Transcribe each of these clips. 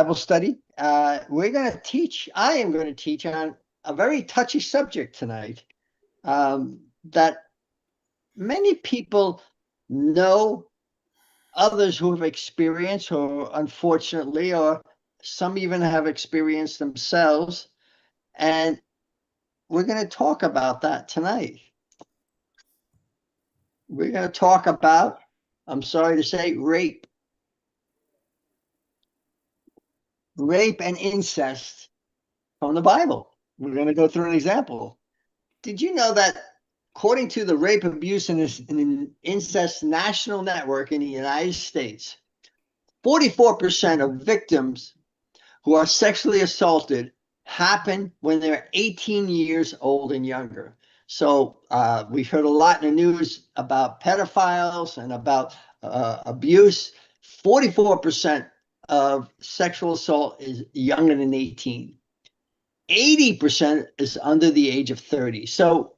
Bible study. I am going to teach on a very touchy subject tonight that many people know, others who have experienced, or unfortunately, or some even have experienced themselves. And we're going to talk about that tonight. We're going to talk about, I'm sorry to say, rape. Rape and incest from the Bible. We're going to go through an example. Did you know that according to the Rape, Abuse, and Incest National Network in the United States, 44% of victims who are sexually assaulted happen when they're 18 years old and younger. So we've heard a lot in the news about pedophiles and about abuse. 44% of sexual assault is younger than 18. 80% is under the age of 30. So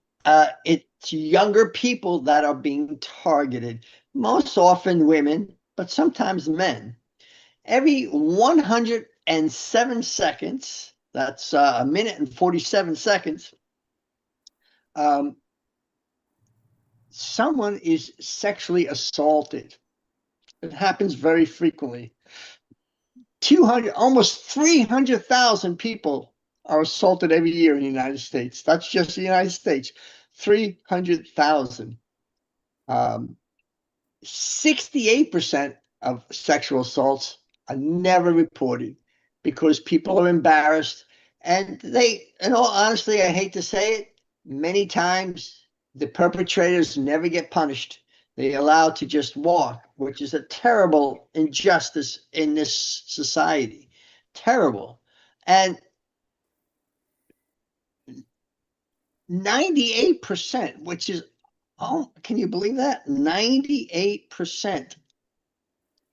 it's younger people that are being targeted, most often women, but sometimes men. Every 107 seconds, that's a minute and 47 seconds, someone is sexually assaulted. It happens very frequently. 200, almost 300,000 people are assaulted every year in the United States. That's just the United States. 300,000. 68% of sexual assaults are never reported because people are embarrassed. And they, in all honesty, I hate to say it, many times the perpetrators never get punished. They're allowed to just walk, which is a terrible injustice in this society. Terrible. And 98%, which is, oh, can you believe that? 98%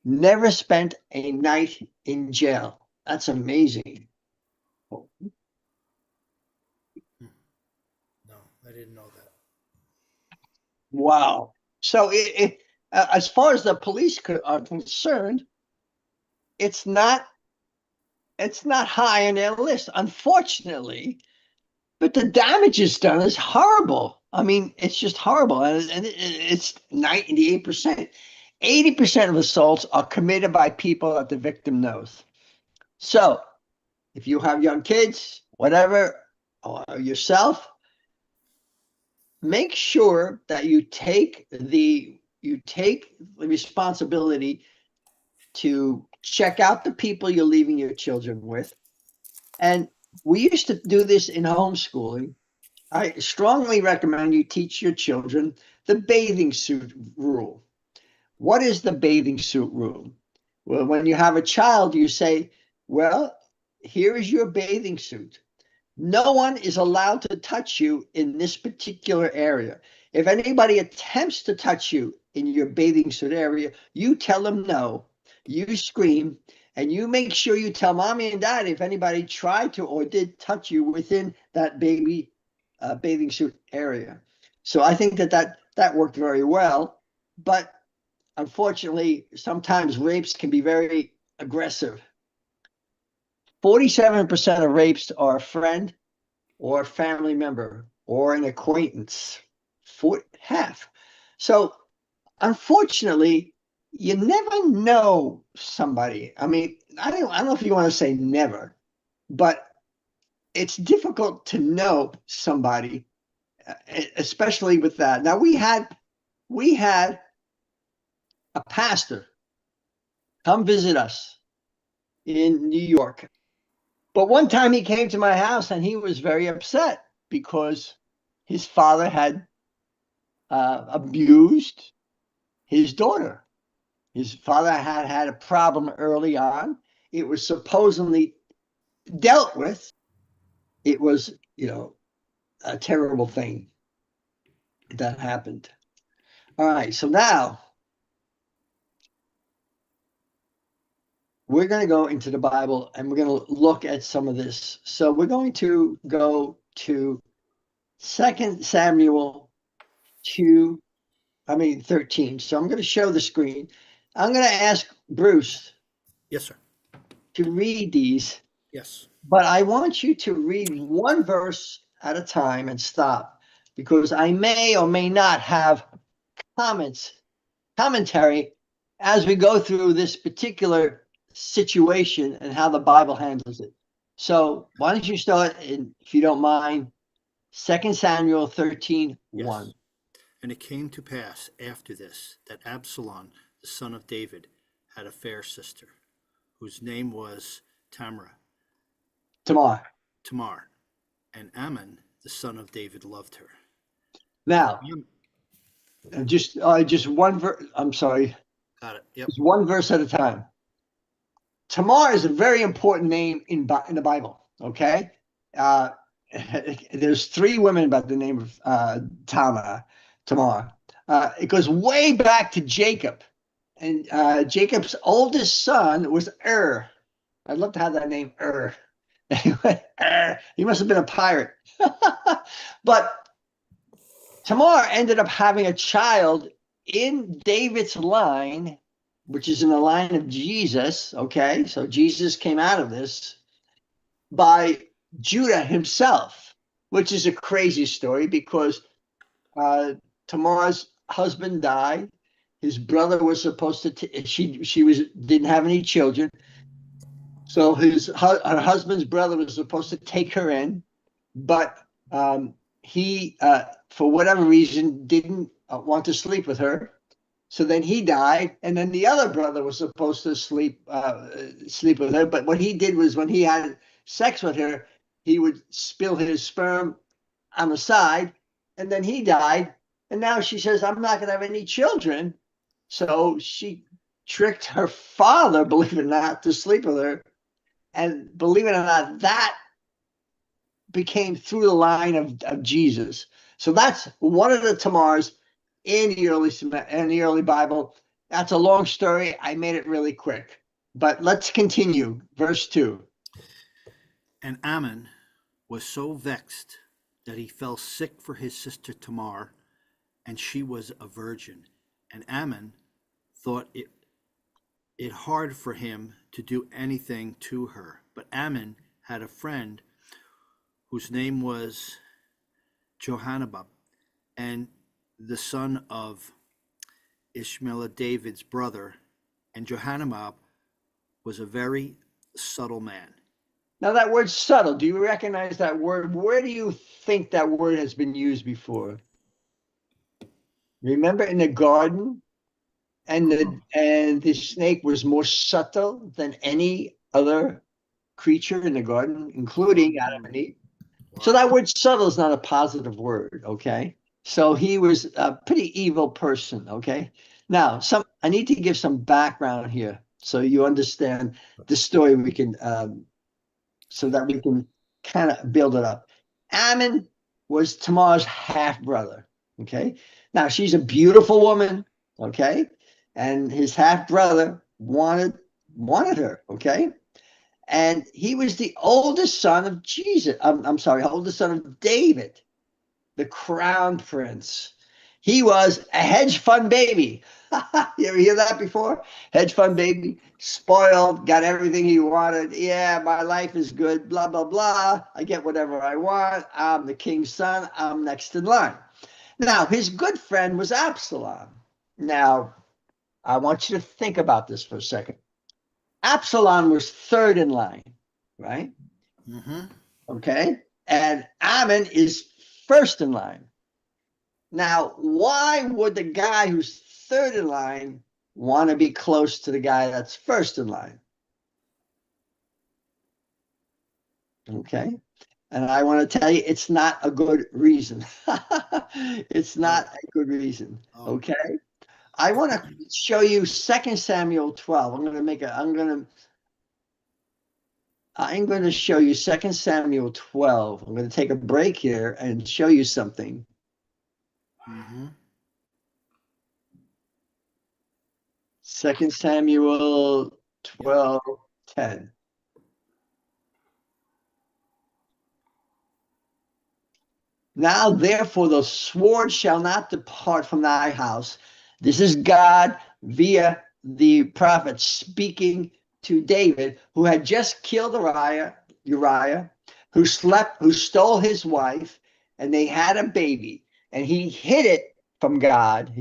never spent a night in jail. That's amazing. No, I didn't know that. Wow. So as far as the police are concerned, it's not high on their list, unfortunately. But the damage is done is horrible. I mean, it's just horrible. And it's 98%. 80% of assaults are committed by people that the victim knows. So if you have young kids, whatever, or yourself, make sure that you take the responsibility to check out the people you're leaving your children with. And we used to do this in homeschooling. I strongly recommend you teach your children the bathing suit rule. What is the bathing suit rule? Well, when you have a child, you say, well, here is your bathing suit. No one is allowed to touch you in this particular area. If anybody attempts to touch you in your bathing suit area, you tell them no. You scream, and you make sure you tell mommy and dad if anybody tried to or did touch you within that bathing suit area. So I think that worked very well. But unfortunately, sometimes rapes can be very aggressive. 47% of rapes are a friend or a family member or an acquaintance. Half. So unfortunately, you never know somebody. I mean, I don't know if you want to say never, but it's difficult to know somebody, especially with that. Now we had a pastor come visit us in New York. But one time he came to my house and he was very upset because his father had abused his daughter. His father had a problem early on. It was supposedly dealt with. It was, a terrible thing that happened. All right, so now we're going to go into the Bible and we're going to look at some of this. So we're going to go to 2 Samuel 13. So I'm going to show the screen. I'm going to ask Bruce. Yes, sir. to read these, Yes. but I want you to read one verse at a time and stop, because I may or may not have commentary as we go through this particular situation and how the Bible handles it. So why don't you start, if you don't mind, 2 Samuel 13, Yes. 1. And it came to pass after this that Absalom, the son of David, had a fair sister, whose name was Tamar. Tamar. Tamar, and Ammon, the son of David, loved her. Now, just one verse. I'm sorry. Got it. Yep. Just one verse at a time. Tamar is a very important name in the Bible. Okay, there's 3 women by the name of Tamar. It goes way back to Jacob, and Jacob's oldest son was I'd love to have that name, He must have been a pirate. But Tamar ended up having a child in David's line, which is in the line of Jesus. Okay, so Jesus came out of this by Judah himself, which is a crazy story because Tamar's husband died. His brother was supposed to. She didn't have any children, so her husband's brother was supposed to take her in, but he, for whatever reason, didn't want to sleep with her. So then he died, and then the other brother was supposed to sleep with her. But what he did was, when he had sex with her, he would spill his sperm on the side, and then he died. And now she says, "I'm not going to have any children." So she tricked her father, believe it or not, to sleep with her. And believe it or not, that became through the line of Jesus. So that's one of the Tamars in the early Bible. That's a long story. I made it really quick. But let's continue. Verse 2. And Ammon was so vexed that he fell sick for his sister Tamar, and she was a virgin. And Ammon thought it hard for him to do anything to her. But Ammon had a friend whose name was Johanabab, and the son of Ishmael, David's brother. And Johanabab was a very subtle man. Now, that word subtle, do you recognize that word? Where do you think that word has been used before? Remember in the garden? And the snake was more subtle than any other creature in the garden, including Adam and Eve. Wow. So that word subtle is not a positive word, okay? So he was a pretty evil person, okay? Now, I need to give some background here so you understand the story. So that we can kind of build it up. Ammon was Tamar's half brother, okay? Now, she's a beautiful woman, okay? And his half brother wanted her, okay? And he was the oldest son of Jesus. I'm sorry, oldest son of David, the crown prince. He was a hedge fund baby. You ever hear that before? Hedge fund baby, spoiled, got everything he wanted. Yeah, my life is good, blah, blah, blah. I get whatever I want. I'm the king's son. I'm next in line. Now, his good friend was Absalom. Now, I want you to think about this for a second. Absalom was third in line, right? Mm-hmm. Okay. And Ammon is first in line. Now, why would the guy who's third in line want to be close to the guy that's first in line? Okay. And I want to tell you, it's not a good reason. It's not a good reason. Okay. I want to show you 2 Samuel 12. I'm going to show you 2 Samuel 12. I'm going to take a break here and show you something. Mm-hmm. 2 Samuel 12:10. Now, therefore, the sword shall not depart from thy house. This is God via the prophet speaking to David, who had just killed Uriah, who stole his wife, and they had a baby, and he hid it from God.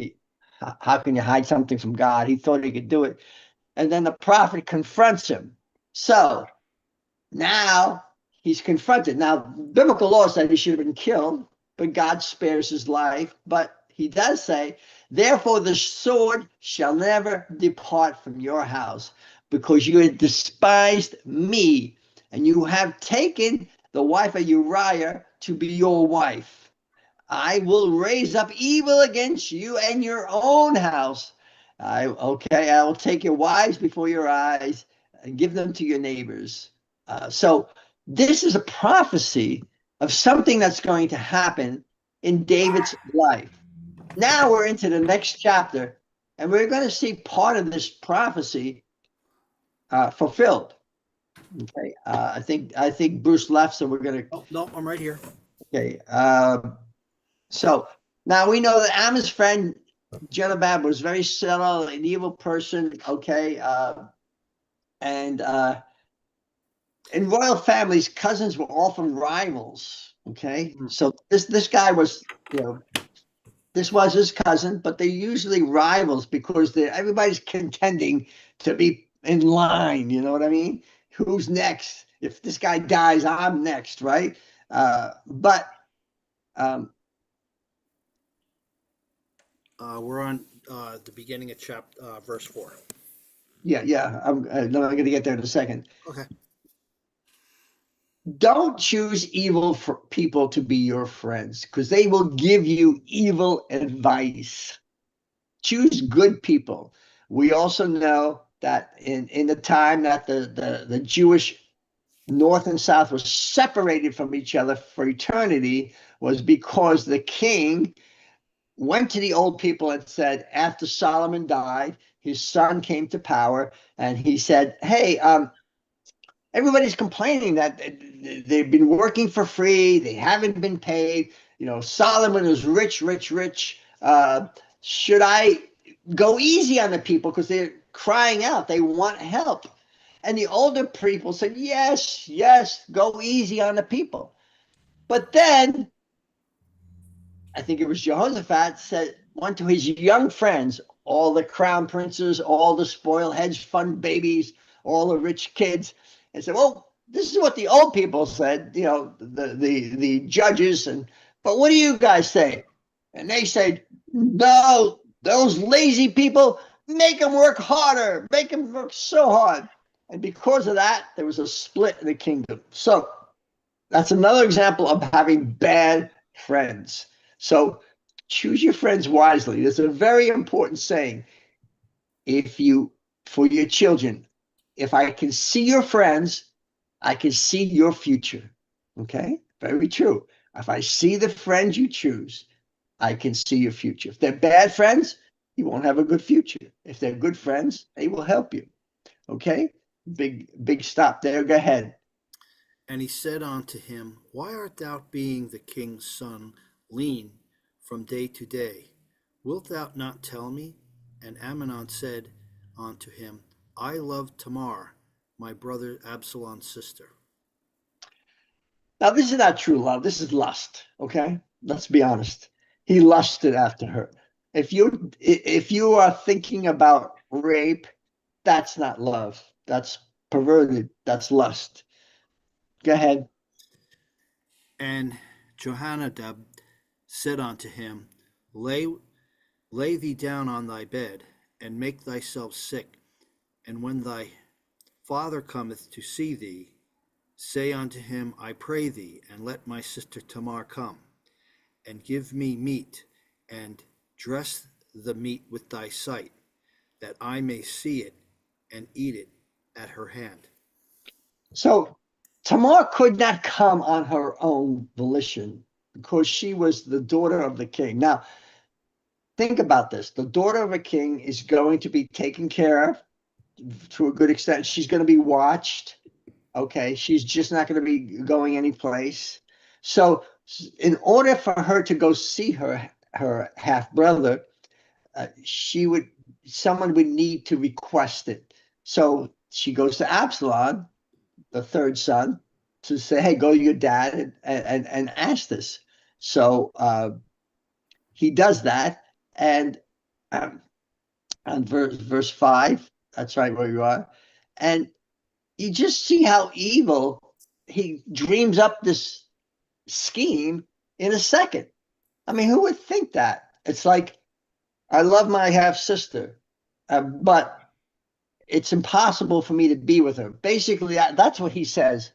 How can you hide something from God? He thought he could do it. And then the prophet confronts him. So now he's confronted. Now, biblical law said he should have been killed, but God spares his life. But he does say, therefore the sword shall never depart from your house, because you have despised me, and you have taken the wife of Uriah to be your wife. I will raise up evil against you and your own house. I will take your wives before your eyes and give them to your neighbors. So this is a prophecy of something that's going to happen in David's life. Now we're into the next chapter, and we're going to see part of this prophecy fulfilled. Okay, I think Bruce left, so we're going to. Oh, no, I'm right here. Okay, so now we know that Ammon's friend Jonadab was very subtle, an evil person. Okay, and in royal families, cousins were often rivals. Okay, so this guy was, this was his cousin, but they're usually rivals because everybody's contending to be in line. You know what I mean? Who's next? If this guy dies, I'm next, right? But we're on the beginning of verse 4. yeah, I'm going to get there in a second. Okay. Don't choose evil for people to be your friends, because they will give you evil advice. Choose good people. We also know that in the time that the Jewish North and South was separated from each other for eternity, was because the king went to the old people and said, after Solomon died, his son came to power, and he said, hey, everybody's complaining that they've been working for free. They haven't been paid. Solomon was rich, rich, rich. Should I go easy on the people? Because they're crying out. They want help. And the older people said, yes, yes, go easy on the people. But then I think it was Jehoshaphat said one to his young friends, all the crown princes, all the spoiled hedge fund babies, all the rich kids, and said, well, this is what the old people said, the judges, but what do you guys say? And they said, no, those lazy people, make them work harder, make them work so hard. And because of that, there was a split in the kingdom. So that's another example of having bad friends. So choose your friends wisely. There's a very important saying. For your children, if I can see your friends, I can see your future. Okay? Very true. If I see the friends you choose, I can see your future. If they're bad friends, you won't have a good future. If they're good friends, they will help you. Okay? Big stop there. Go ahead. And he said unto him, why art thou, being the king's son, lean from day to day? Wilt thou not tell me? And Amnon said unto him, I love Tamar, my brother Absalom's sister. Now, this is not true love. This is lust. Okay? Let's be honest. He lusted after her. If you are thinking about rape, that's not love. That's perverted. That's lust. Go ahead. And Jehonadab said unto him, Lay thee down on thy bed, and make thyself sick. And when thy father cometh to see thee, say unto him, I pray thee, and let my sister Tamar come, and give me meat, and dress the meat with thy sight, that I may see it and eat it at her hand. So Tamar could not come on her own volition because she was the daughter of the king. Now, think about this. The daughter of a king is going to be taken care of to a good extent. She's going to be watched. Okay. She's just not going to be going anyplace. So in order for her to go see her half brother, someone would need to request it. So she goes to Absalom, the third son, to say, "Hey, go to your dad and ask this." So he does that, and um, on verse 5, that's right where you are, and you just see how evil he dreams up this scheme in a second. I mean, who would think that? It's like, I love my half sister, but it's impossible for me to be with her. Basically, that's what he says.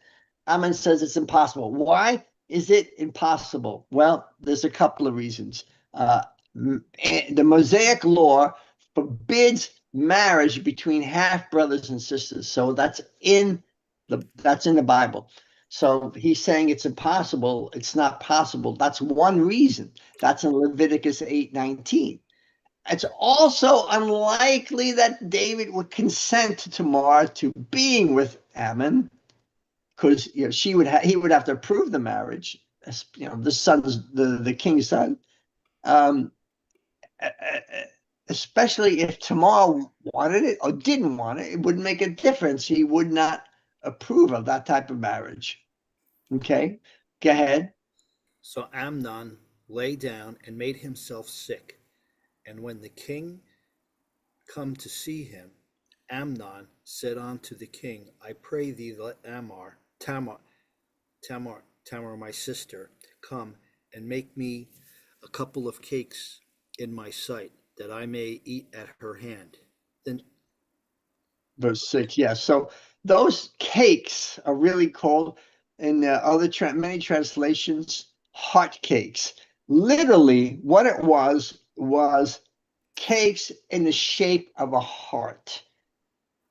Ammon says it's impossible. Why is it impossible? Well, there's a couple of reasons. The Mosaic law forbids marriage between half brothers and sisters. So that's in the Bible. So he's saying it's impossible. It's not possible. That's one reason. That's in Leviticus 8:19. It's also unlikely that David would consent to Tamar to being with Ammon, because he would have to approve the marriage. The king's son. Um, Especially if Tamar wanted it or didn't want it, it wouldn't make a difference. He would not approve of that type of marriage. Okay, go ahead. So Amnon lay down and made himself sick. And when the king come to see him, Amnon said unto the king, I pray thee, let Tamar, my sister, come and make me a couple of cakes in my sight, that I may eat at her hand. Then Verse 6, yeah. So those cakes are really called, in many translations, heart cakes. Literally, what it was cakes in the shape of a heart.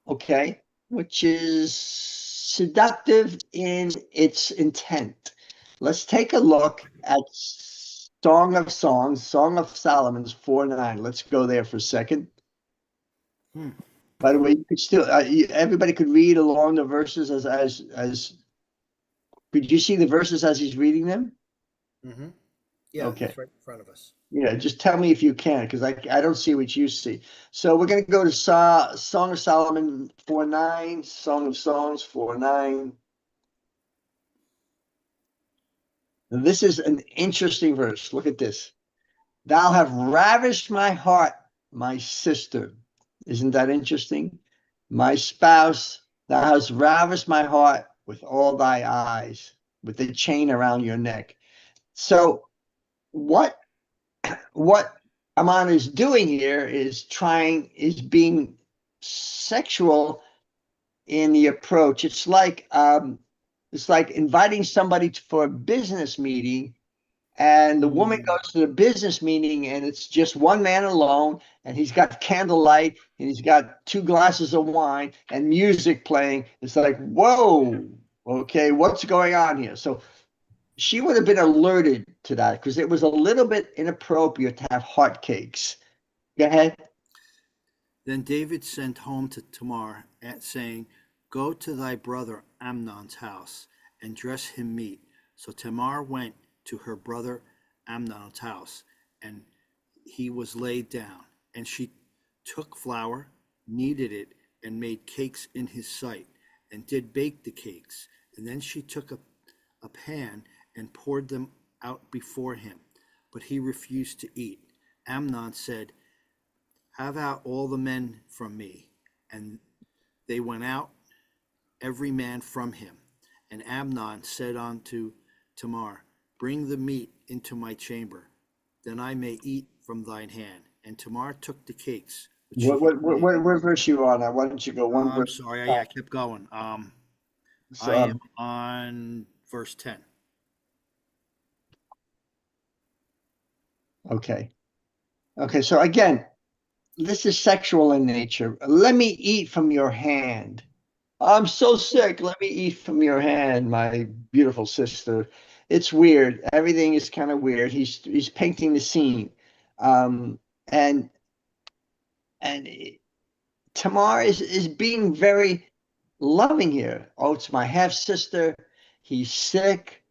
Okay, which is seductive in its intent. Let's take a look at Song of Songs, Song of Solomon's 4:9. Let's go there for a second. By the way, you could still everybody could read along the verses as could you see the verses as he's reading them? Mm-hmm. Yeah, Okay. it's right in front of us. Yeah, just tell me if you can, because I don't see what you see. So we're going to go to Song of Solomon 4:9, Song of Songs 4:9. This is an interesting verse. Look at this. Thou have ravished my heart, my sister. Isn't that interesting? My spouse, thou hast ravished my heart with all thy eyes, with the chain around your neck. So what Aman is doing here is being sexual in the approach. It's like inviting somebody for a business meeting, and the woman goes to the business meeting, and it's just one man alone, and he's got candlelight, and he's got 2 glasses of wine and music playing. It's like, whoa, okay, what's going on here? So she would have been alerted to that, because it was a little bit inappropriate to have hotcakes. Go ahead. Then David sent home to Tamar, saying, Go to thy brother Amnon's house, and dress him meat. So Tamar went to her brother Amnon's house, and he was laid down. And she took flour, kneaded it, and made cakes in his sight, and did bake the cakes. And then she took a pan and poured them out before him. But he refused to eat. Amnon said, Have out all the men from me. And they went out, every man from him. And Amnon said unto Tamar, Bring the meat into my chamber, then I may eat from thine hand. And Tamar took the cakes. Which What verse you on? Why don't you go one I'm verse? sorry, I kept going. So, I am on verse 10. okay. Okay, so again, this is sexual in nature. Let me eat from your hand. I'm so sick. Let me eat from your hand, my beautiful sister. It's weird. Everything is kind of weird. He's painting the scene. Um, and and Tamar is being very loving here. Oh, it's my half sister. He's sick.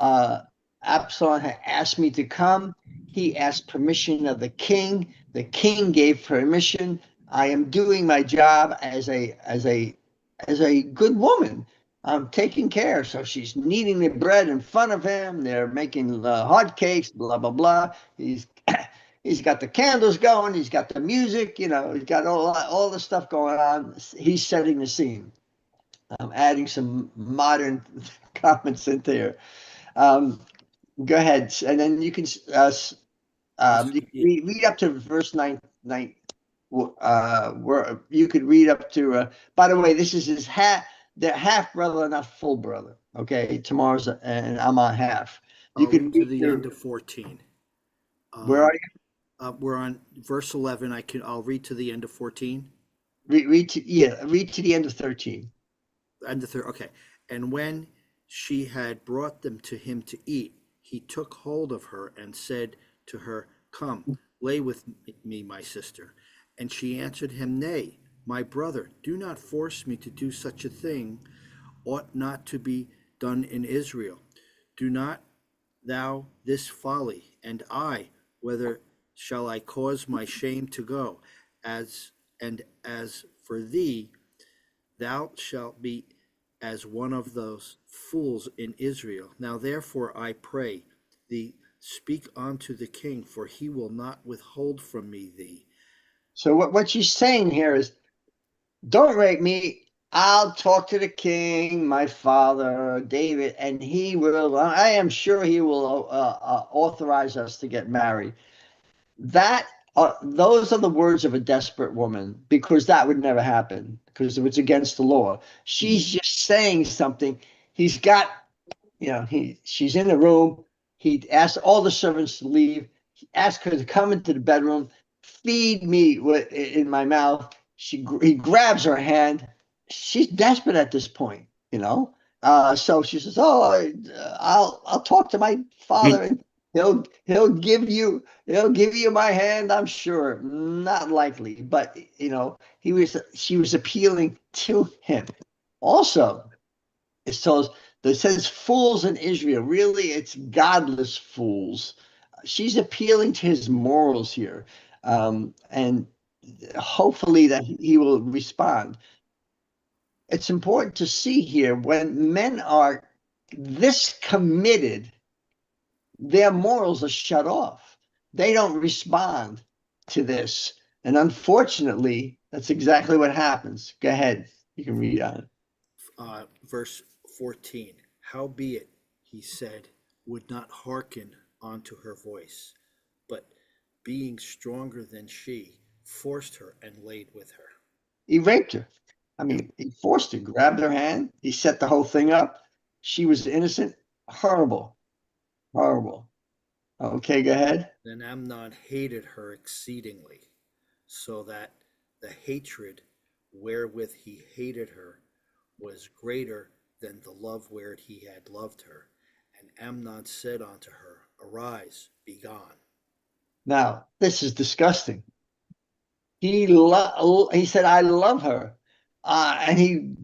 Absalom had asked me to come. He asked permission of the king. The king gave permission. I am doing my job as a as a good woman, taking care. So she's kneading the bread in front of him. They're making hot cakes, blah blah blah. He's he's got the candles going. He's got the music. He's got all the stuff going on. He's setting the scene. Adding some modern comments in there. Um, Go ahead, and then you can you can read up to verse 9. Where you could read up to. By the way, this is his half brother, not full brother. Okay, Tamar's and I'm on half. You I'll could read to read the end through. of 14. Where are Um, we're on verse 11. I'll read to the end of 14. you? Read to the end of 13. And the third, okay. And when she had brought them to him to eat, he took hold of her and said to her, "Come, lay with me, my sister." And she answered him, "Nay, my brother, do not force me to do such a thing. Ought not to be done in Israel. Do not thou this folly, and I, whether shall I cause my shame to go? As for thee, thou shalt be as one of those fools in Israel. Now therefore I pray thee, speak unto the king, for he will not withhold from me thee." So what she's saying here is, don't rape me. I'll talk to the king, my father, David, and he will. I am sure he will authorize us to get married. Those are the words of a desperate woman, because that would never happen, because it's against the law. She's just saying something. He's got, she's in the room. He asked all the servants to leave. He asked her to come into the bedroom, feed me in my mouth. He grabs her hand. She's desperate at this point, you know. So she says, "Oh, I'll talk to my father, and he'll give you my hand. I'm sure. Not likely, but she was appealing to him. Also, it says fools in Israel. Really, it's godless fools. She's appealing to his morals here, and hopefully that he will respond. It's important to see here, when men are this committed, their morals are shut off. They don't respond to this. And unfortunately, that's exactly what happens. Go ahead. You can read on. Verse 14. Howbeit, he said, would not hearken unto her voice, but being stronger than she, forced her and laid with her. He raped her. I Yeah. mean, he forced her, grabbed her hand. He set the whole thing up. She was innocent. Horrible. Horrible. Okay, go ahead. Then Amnon hated her exceedingly, so that the hatred wherewith he hated her was greater than the love whereat he had loved her. And Amnon said unto her, Arise, be gone. Now, this is disgusting. He said, I love her. And he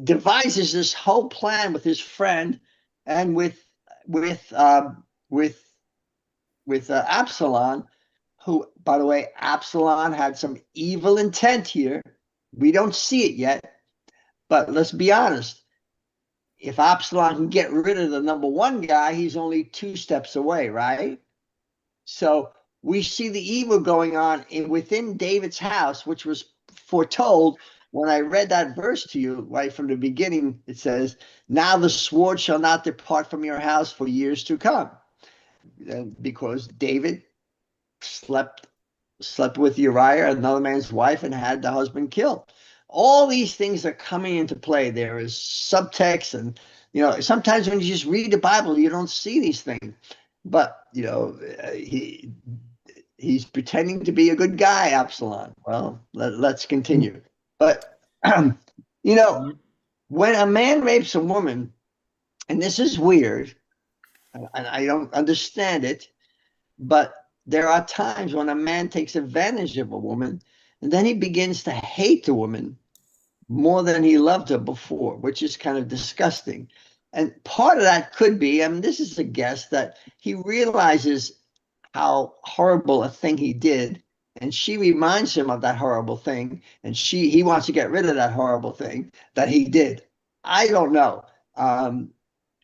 devises this whole plan with his friend and with with Absalom, who, by the way, Absalom had some evil intent here. We don't see it yet, but let's be honest. If Absalom can get rid of the number one guy, he's only 2 steps away, right? So we see the evil going on within David's house, which was foretold when I read that verse to you right from the beginning. It says, "Now the sword shall not depart from your house for years to come," because David slept with Uriah, another man's wife, and had the husband killed. All these things are coming into play. There is subtext, and sometimes when you just read the Bible, you don't see these things. But he's pretending to be a good guy, Absalom. Well, let's continue. But you know, when a man rapes a woman, and this is weird, and I don't understand it, but there are times when a man takes advantage of a woman, and then he begins to hate the woman more than he loved her before, which is kind of disgusting. And part of that could be, I mean, this is a guess, that he realizes how horrible a thing he did, and she reminds him of that horrible thing, and he wants to get rid of that horrible thing that he did. I don't know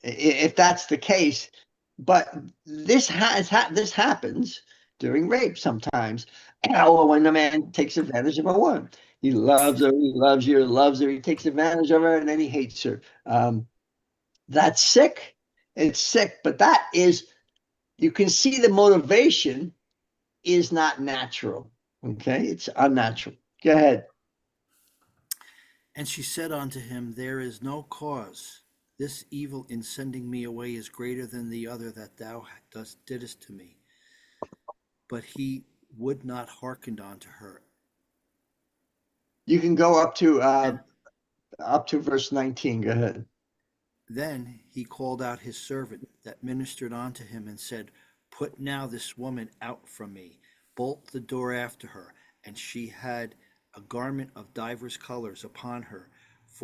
if that's the case, but this happens during rape sometimes, or when a man takes advantage of a woman. He loves her, he loves her, he takes advantage of her, and then he hates her. That's sick. It's sick, but that is, you can see the motivation is not natural. Okay, it's unnatural. Go ahead. And she said unto him, There is no cause. This evil in sending me away is greater than the other that thou didst to me. But he would not hearken unto her. You can go And up to verse 19. Go ahead. then he called out his servant that ministered unto him and said, Put now this woman out from me, bolt the door after her. And she had a garment of divers colors upon her.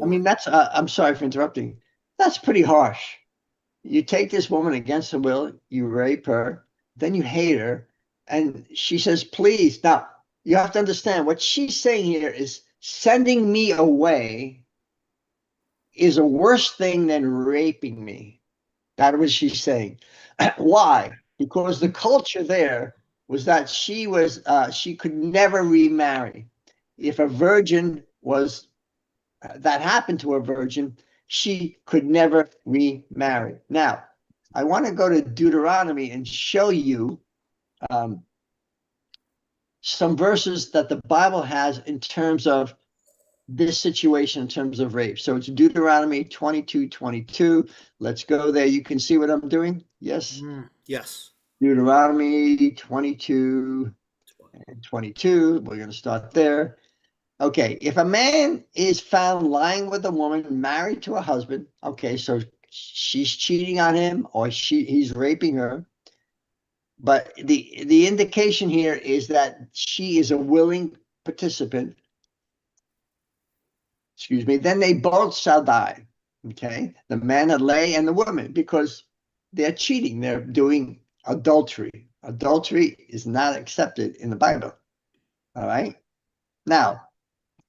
I mean, For that's I'm sorry for interrupting. That's pretty harsh. You take this woman against her will, you rape her, then you hate her, and she says, please. Now, you have to understand what she's saying here is sending me away is a worse thing than raping me. That's what she's saying. Why? Because the culture there was that she could never remarry. If a virgin was that happened to a virgin, she could never remarry. Now, I want to go to Deuteronomy and show you um, some verses that the Bible has in terms of this situation, in terms of rape. So it's Deuteronomy 22:22. Let's go there. You can see what I'm doing? Yes. yes, Deuteronomy 22:22. We're going to start there. Okay, if a man is found lying with a woman married to a husband, okay, so she's cheating on him or he's raping her, but the indication here is that she is a willing participant, excuse me, then they both shall die. Okay, the man that lay and the woman, because they're cheating, they're doing adultery. Adultery is not accepted in the Bible. All right. Now,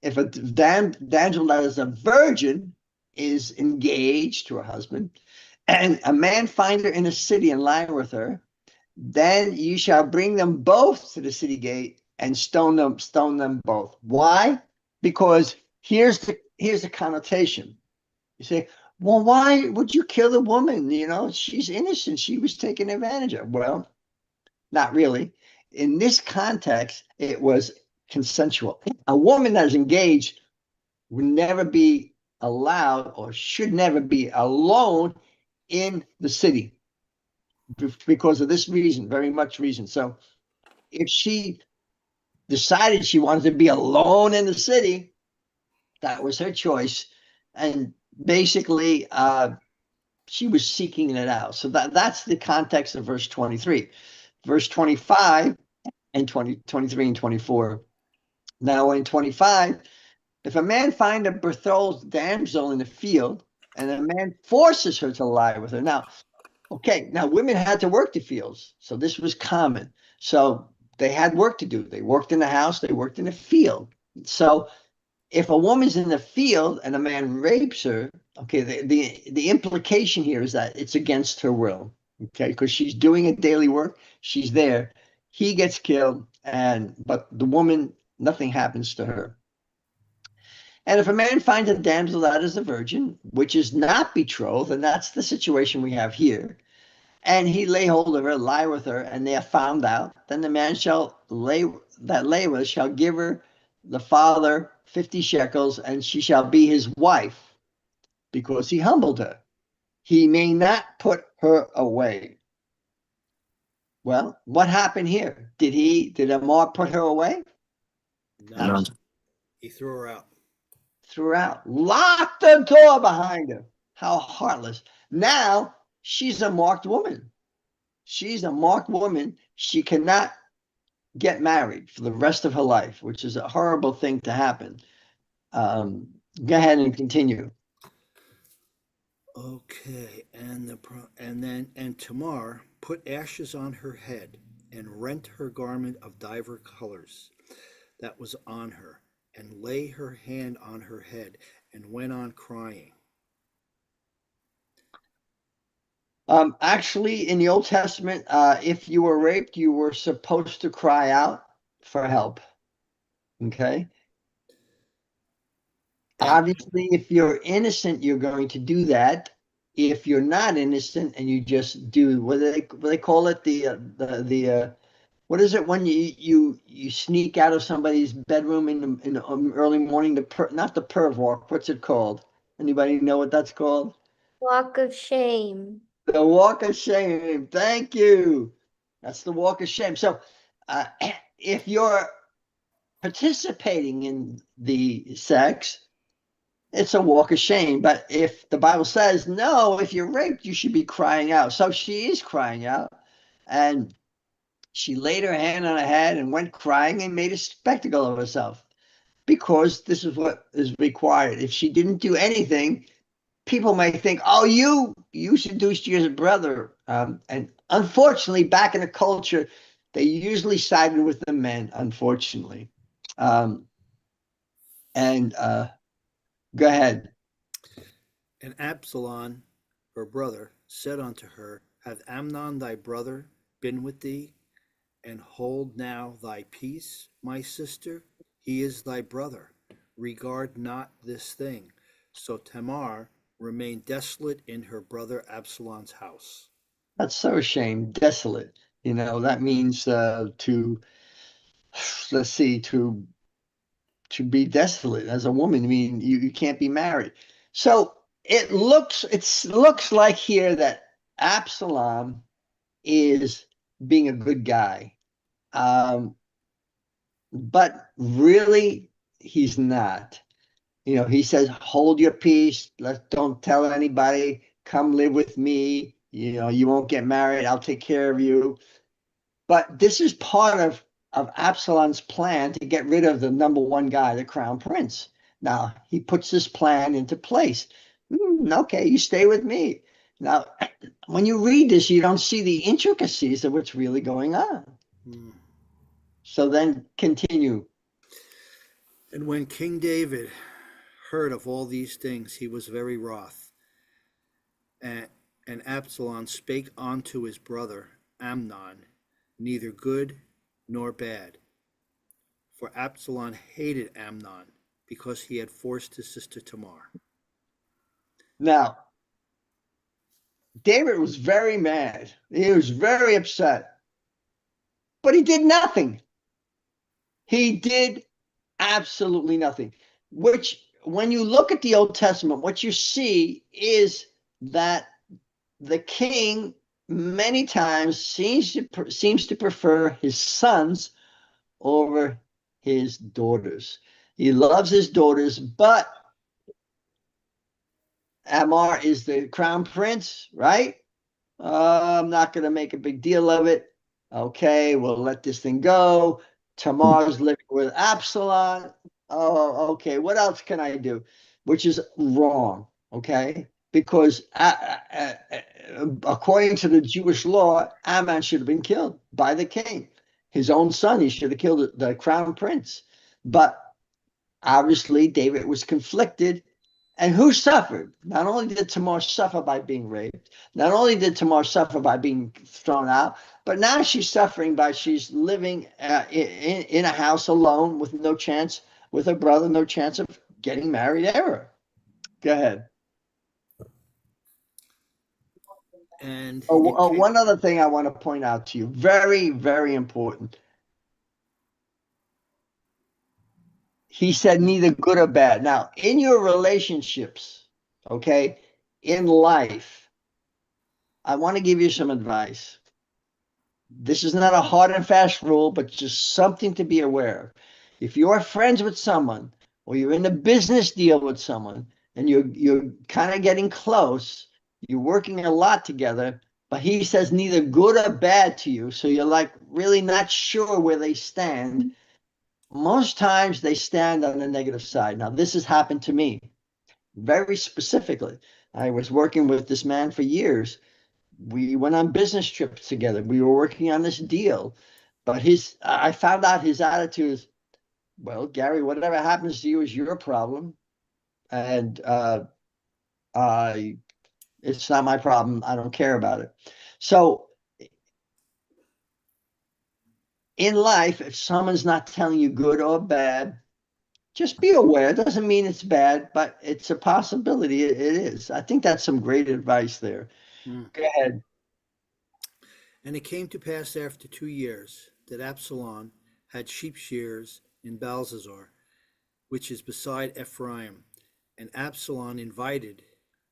if a damsel that is a virgin is engaged to her husband, and a man find her in a city and lie with her, then you shall bring them both to the city gate and stone them both. Why? Because here's the connotation. You say, well, why would you kill the woman? You know, she's innocent. She was taken advantage of. Well, not really. In this context, it was consensual. A woman that is engaged would never be allowed or should never be alone in the city because of this reason, very much reason. So if she decided she wanted to be alone in the city, that was her choice. And basically, she was seeking it out. So that's the context of verse 23. Verse 25 and 23 and 24. Now in 25, if a man find a betrothed damsel in the field, and a man forces her to lie with her. Now, okay, now women had to work the fields, so this was common. So they had work to do. They worked in the house, they worked in the field. So if a woman's in the field and a man rapes her, okay, the implication here is that it's against her will, okay, because she's doing a daily work, she's there. He gets killed, but the woman, nothing happens to her. And if a man finds a damsel that is a virgin, which is not betrothed, and that's the situation we have here, and he lay hold of her, lie with her, and they are found out, then the man lay with shall give her the father 50 shekels, and she shall be his wife, because he humbled her. He may not put her away. Well, what happened here? Did Amar put her away? no, Absolutely. he threw her out. Threw her out. Locked the door behind her. How heartless. Now she's a marked woman. She's a marked woman. She cannot get married for the rest of her life, which is a horrible thing to happen. Go ahead and continue. Okay, and Tamar put ashes on her head and rent her garment of divers colors. that was on her, and lay her hand on her head, and went on crying. Actually, in the Old Testament, if you were raped, you were supposed to cry out for help. Okay. And Obviously, if you're innocent, you're going to do that. If you're not innocent and you just do what they call it, what is it when you sneak out of somebody's bedroom in the early morning, not the perv walk, what's it called? Anybody know what that's called? Walk of shame. The walk of shame. Thank you. That's the walk of shame. So, uh, if you're participating in the sex, it's a walk of shame. But if the Bible says no, if you're raped, you should be crying out. So she is crying out, and she laid her hand on her head and went crying and made a spectacle of herself because this is what is required. If she didn't do anything, people may think, "Oh, you seduced your brother," and unfortunately, back in the culture, they usually sided with the men. Unfortunately, um, and go ahead. And Absalom, her brother, said unto her, Hath Amnon thy brother been with thee? And hold now thy peace, my sister. He is thy brother. Regard not this thing. So Tamar remained desolate in her brother Absalom's house. That's so a shame. Desolate. That means to let's see to be desolate as a woman. I mean, you can't be married. So it looks like here that Absalom is being a good guy. But really he's not. He says, hold your peace, don't tell anybody, come live with me, you won't get married, I'll take care of you. But this is part of Absalom's plan to get rid of the number one guy, the crown prince. Now he puts this plan into place. Okay, you stay with me. Now, when you read this, you don't see the intricacies of what's really going on. Hmm. So then continue. And when King David heard of all these things, he was very wroth. And, and Absalom spake unto his brother Amnon, neither good nor bad. For Absalom hated Amnon because he had forced his sister Tamar. Now, David was very mad. He was very upset, but he did nothing. He did absolutely nothing. Which, when you look at the Old Testament, what you see is that the king many times seems to prefer his sons over his daughters. He loves his daughters, but Amar is the crown prince, right? I'm not going to make a big deal of it. Okay, we'll let this thing go. Tamar's living with Absalom. Oh, okay. What else can I do? Which is wrong. Okay, because according to the Jewish law, Ammon should have been killed by the king. His own son, he should have killed the crown prince. But obviously, David was conflicted. And who suffered? Not only did Tamar suffer by being raped, not only did Tamar suffer by being thrown out, but now she's suffering by she's living in a house alone with no chance, with her brother, no chance of getting married ever. Go ahead. And Oh, it came, one other thing I want to point out to you, very, very important. He said neither good or bad. Now, in your relationships, okay, in life, I want to give you some advice. This is not a hard and fast rule, but just something to be aware of. If you're friends with someone or you're in a business deal with someone and you're kind of getting close, you're working a lot together, but he says neither good or bad to you, so you're like really not sure where they stand. Most times they stand on the negative side. Now, this has happened to me very specifically. I was working with this man for years. We went on business trips together. We were working on this deal, but I found out his attitude is, well, Gary, whatever happens to you is your problem. And it's not my problem. I don't care about it. So in life, if someone's not telling you good or bad, just be aware. It doesn't mean it's bad, but it's a possibility. It is. I think that's some great advice there. Hmm. Go ahead. And it came to pass after 2 years that Absalom had sheep shears in Balzazar, which is beside Ephraim. And Absalom invited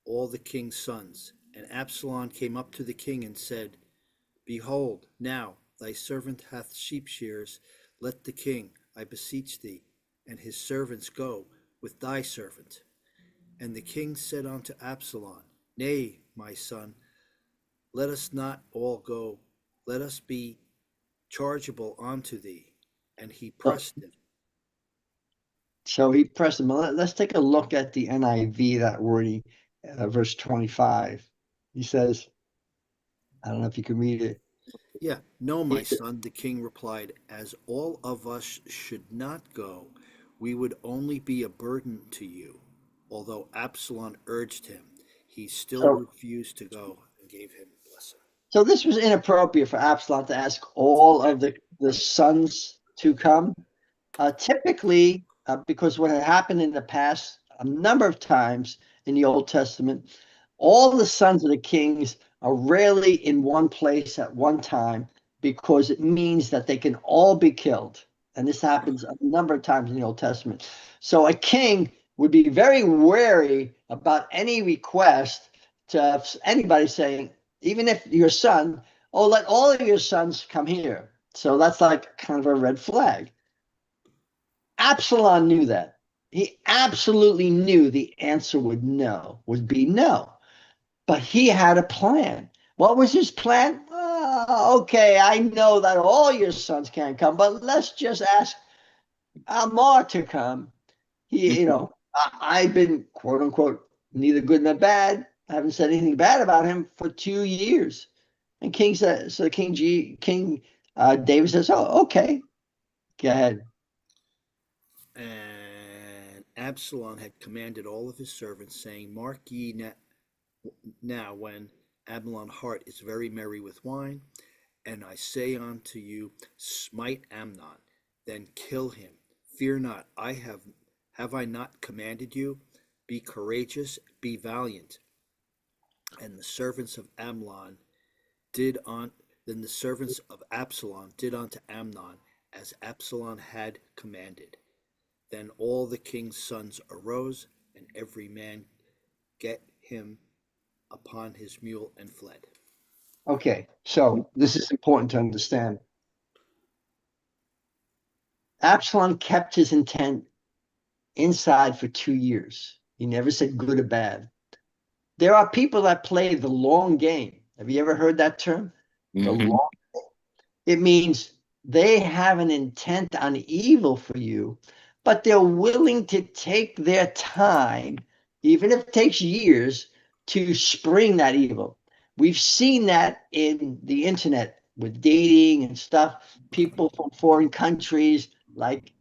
all the king's sons. And Absalom came up to the king and said, Behold, now thy servant hath sheep shears. Let the king, I beseech thee, and his servants go with thy servant. And the king said unto Absalom, Nay, my son, let us not all go. Let us be chargeable unto thee. And he So, pressed him. so he pressed him. Let's take a look at the NIV, that wording, verse 25. He says, I don't know if you can read it. Yeah, no, my He said, son, the king replied, as all of us should not go, we would only be a burden to you. Although Absalom urged him, he still so, refused to go and gave him blessing. so this was inappropriate for Absalom to ask all of the sons to come. Typically, because what had happened in the past, a number of times in the Old Testament, all the sons of the kings are rarely in one place at one time because it means that they can all be killed. And this happens a number of times in the Old Testament. So a king would be very wary about any request to anybody saying, even if your son, oh, let all of your sons come here. So that's like kind of a red flag. Absalom knew that. He absolutely knew the answer would be no. But he had a plan. What was his plan? Okay, I know that all your sons can't come, but let's just ask Amar to come. I've been quote unquote neither good nor bad. I haven't said anything bad about him for 2 years. And King says, so King David says, "Oh, okay, go ahead." And Absalom had commanded all of his servants, saying, Mark ye now when Absalom's heart is very merry with wine, and I say unto you, smite Amnon, then kill him. Fear not, have I not commanded you? Be courageous, be valiant. And the servants of Amnon did on then the servants of Absalom did unto Amnon as Absalom had commanded. Then all the king's sons arose, and every man get him upon his mule and fled. Okay, so this is important to understand. Absalom kept his intent inside for 2 years. He never said good or bad. There are people that play the long game. Have you ever heard that term? The long. It means they have an intent on evil for you, but they're willing to take their time, even if it takes years, to spring that evil. We've seen that in the internet with dating and stuff. People from foreign countries like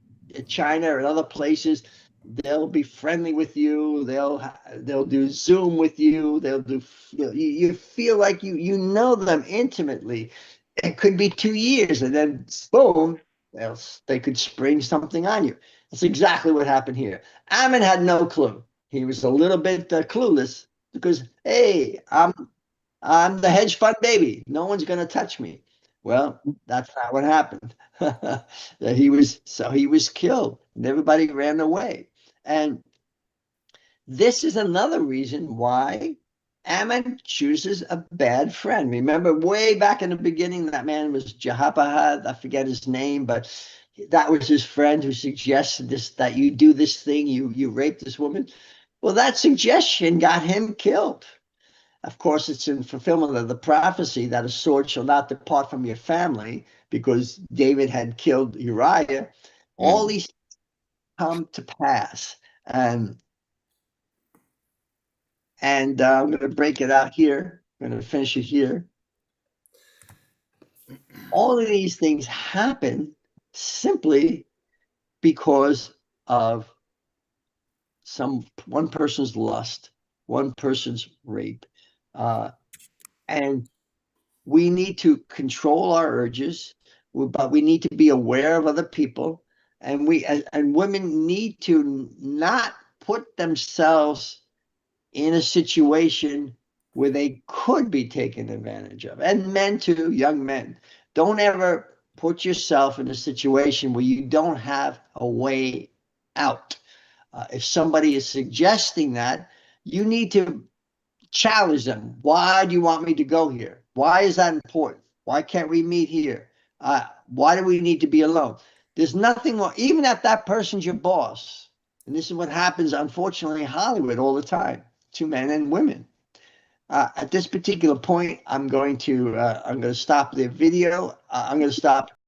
China and other places, they'll be friendly with you. They'll do Zoom with you. They'll do you feel like you know them intimately. It could be 2 years, and then boom, else they could spring something on you. That's exactly what happened here. Ammon had no clue. He was a little bit clueless because, hey, I'm the hedge fund baby. No one's going to touch me. Well, that's not what happened. He was killed, and everybody ran away. And this is another reason why Ammon chooses a bad friend. Remember, way back in the beginning, that man was Jehoshaphat. I forget his name, but that was his friend who suggested this, that you do this thing, you rape this woman. Well, that suggestion got him killed. Of course, it's in fulfillment of the prophecy that a sword shall not depart from your family because David had killed Uriah. All these come to pass. And I'm going to break it out here. I'm going to finish it here. All of these things happen simply because of one person's lust, one person's rape. And we need to control our urges, but we need to be aware of other people. And women need to not put themselves in a situation where they could be taken advantage of. And men too, young men. Don't ever put yourself in a situation where you don't have a way out. If somebody is suggesting that, you need to challenge them. Why do you want me to go here? Why is that important? Why can't we meet here? Why do we need to be alone? There's nothing wrong, even if that person's your boss. And this is what happens, unfortunately, in Hollywood all the time to men and women. At this particular point, I'm going to stop the video. I'm going to stop